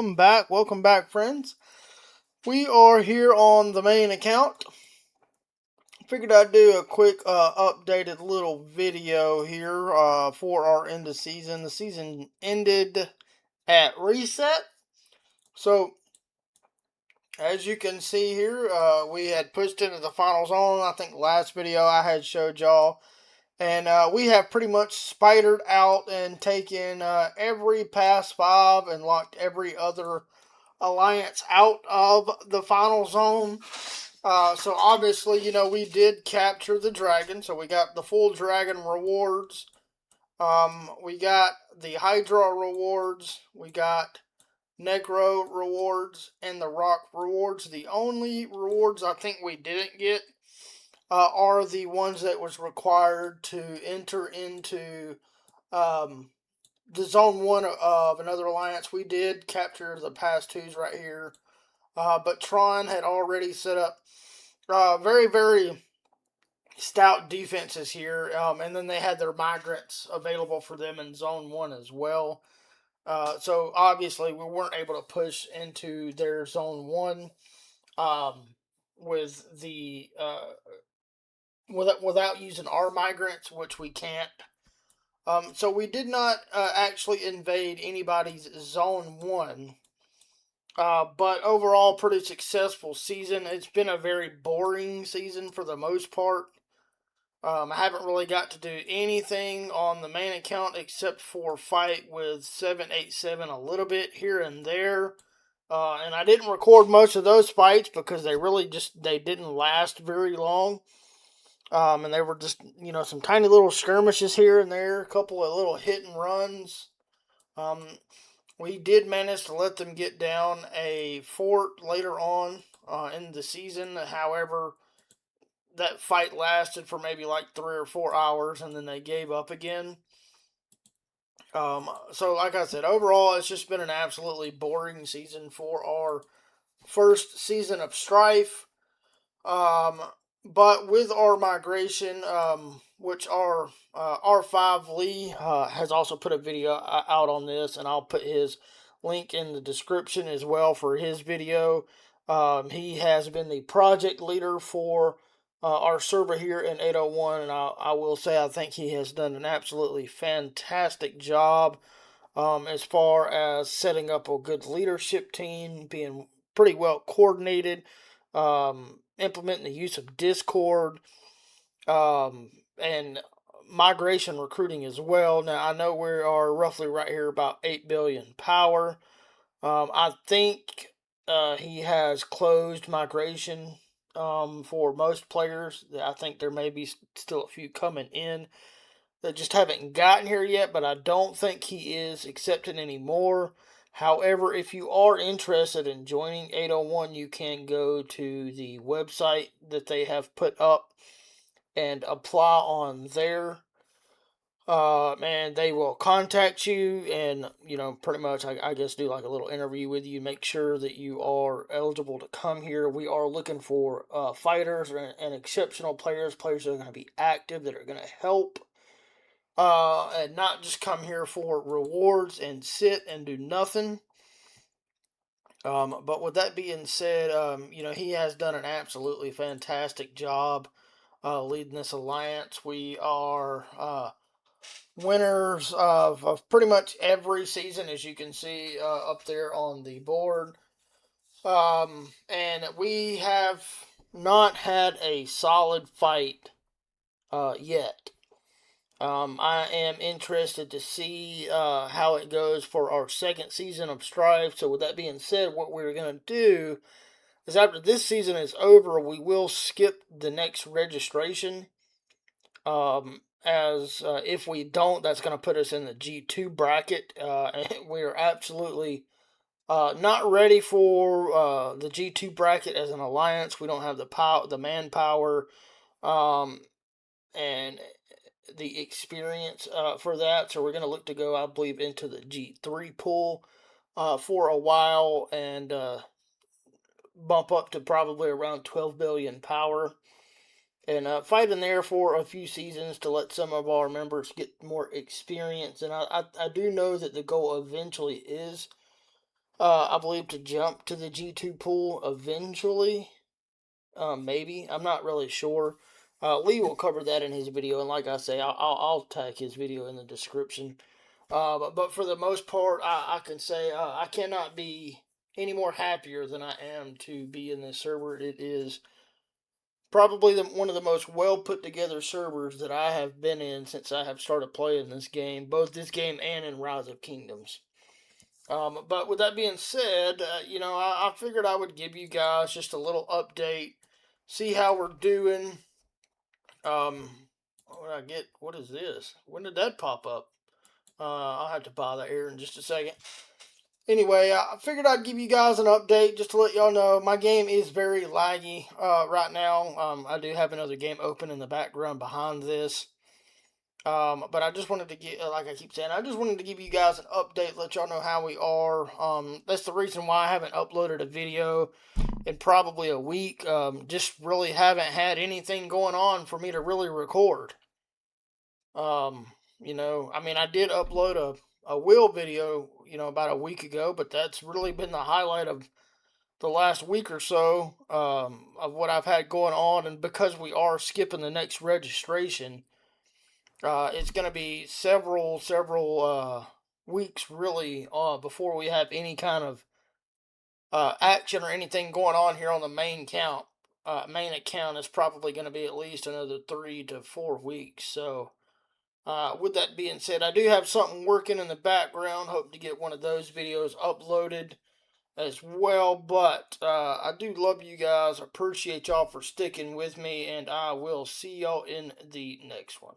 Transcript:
Welcome back, friends. We are here on the main account. Figured I'd do a quick updated little video here for our end of season. The season ended at reset. So, as you can see here, we had pushed into the final zone. I think last video I had showed y'all. And we have pretty much spidered out and taken every past five and locked every other alliance out of the final zone. So obviously, we did capture the dragon. So we got the full dragon rewards. We got the Hydra rewards. We got Necro rewards and the Rock rewards. The only rewards I think we didn't get are the ones that was required to enter into the zone one of another alliance. We did capture the past twos right here, but Tron had already set up very, very stout defenses here, and then they had their migrants available for them in zone one as well. So obviously we weren't able to push into their zone one with the without using our migrants, which we can't. So we did not actually invade anybody's zone one. But overall, pretty successful season. It's been a very boring season for the most part. I haven't really got to do anything on the main account except for fight with 787 a little bit here and there. And I didn't record most of those fights because they didn't last very long. And they were just, some tiny little skirmishes here and there, a couple of little hit and runs. We did manage to let them get down a fort later on in the season. However, that fight lasted for maybe like 3 or 4 hours, and then they gave up again. So like I said, overall, it's just been an absolutely boring season for our first season of Strife. But with our migration, which our R5 Lee has also put a video out on this, and I'll put his link in the description as well for his video. He has been the project leader for our server here in 801, and I will say I think he has done an absolutely fantastic job as far as setting up a good leadership team, being pretty well coordinated, implementing the use of Discord, and migration recruiting as well. Now, I know we are roughly right here about 8 billion power. I think he has closed migration for most players. I think there may be still a few coming in that just haven't gotten here yet, but I don't think he is accepting any more. However, if you are interested in joining 801, you can go to the website that they have put up and apply on there. And they will contact you and, pretty much, I guess, do like a little interview with you, make sure that you are eligible to come here. We are looking for fighters and exceptional players that are going to be active, that are going to help. And not just come here for rewards and sit and do nothing. But with that being said, he has done an absolutely fantastic job leading this alliance. We are winners of pretty much every season, as you can see up there on the board. And we have not had a solid fight yet. I am interested to see how it goes for our second season of Strife. So with that being said, what we're going to do is after this season is over, we will skip the next registration. As if we don't, that's going to put us in the G2 bracket. And we are absolutely not ready for the G2 bracket as an alliance. We don't have the manpower, and the experience for that. So we're going to look to go, I believe, into the G3 pool for a while and bump up to probably around 12 billion power. And fight in there for a few seasons to let some of our members get more experience. And I do know that the goal eventually is I believe to jump to the G2 pool eventually. Maybe. I'm not really sure. Lee will cover that in his video, and like I say, I'll tag his video in the description. But for the most part, I can say I cannot be any more happier than I am to be in this server. It is probably one of the most well put together servers that I have been in since I have started playing this game, both this game and in Rise of Kingdoms. But with that being said, I figured I would give you guys just a little update, see how we're doing. What did I get? What is this? When did that pop up? I'll have to buy the air in just a second. Anyway, I figured I'd give you guys an update just to let y'all know my game is very laggy right now. I do have another game open in the background behind this. But I just wanted to get, like I keep saying, I just wanted to give you guys an update, let y'all know how we are. That's the reason why I haven't uploaded a video in probably a week. Just really haven't had anything going on for me to really record. I did upload a wheel video, about a week ago, but that's really been the highlight of the last week or so of what I've had going on. And because we are skipping the next registration, it's going to be several weeks really before we have any kind of action or anything going on here on the main account. Main account is probably going to be at least another 3 to 4 weeks. So, with that being said, I do have something working in the background. Hope to get one of those videos uploaded as well. But I do love you guys. Appreciate y'all for sticking with me, and I will see y'all in the next one.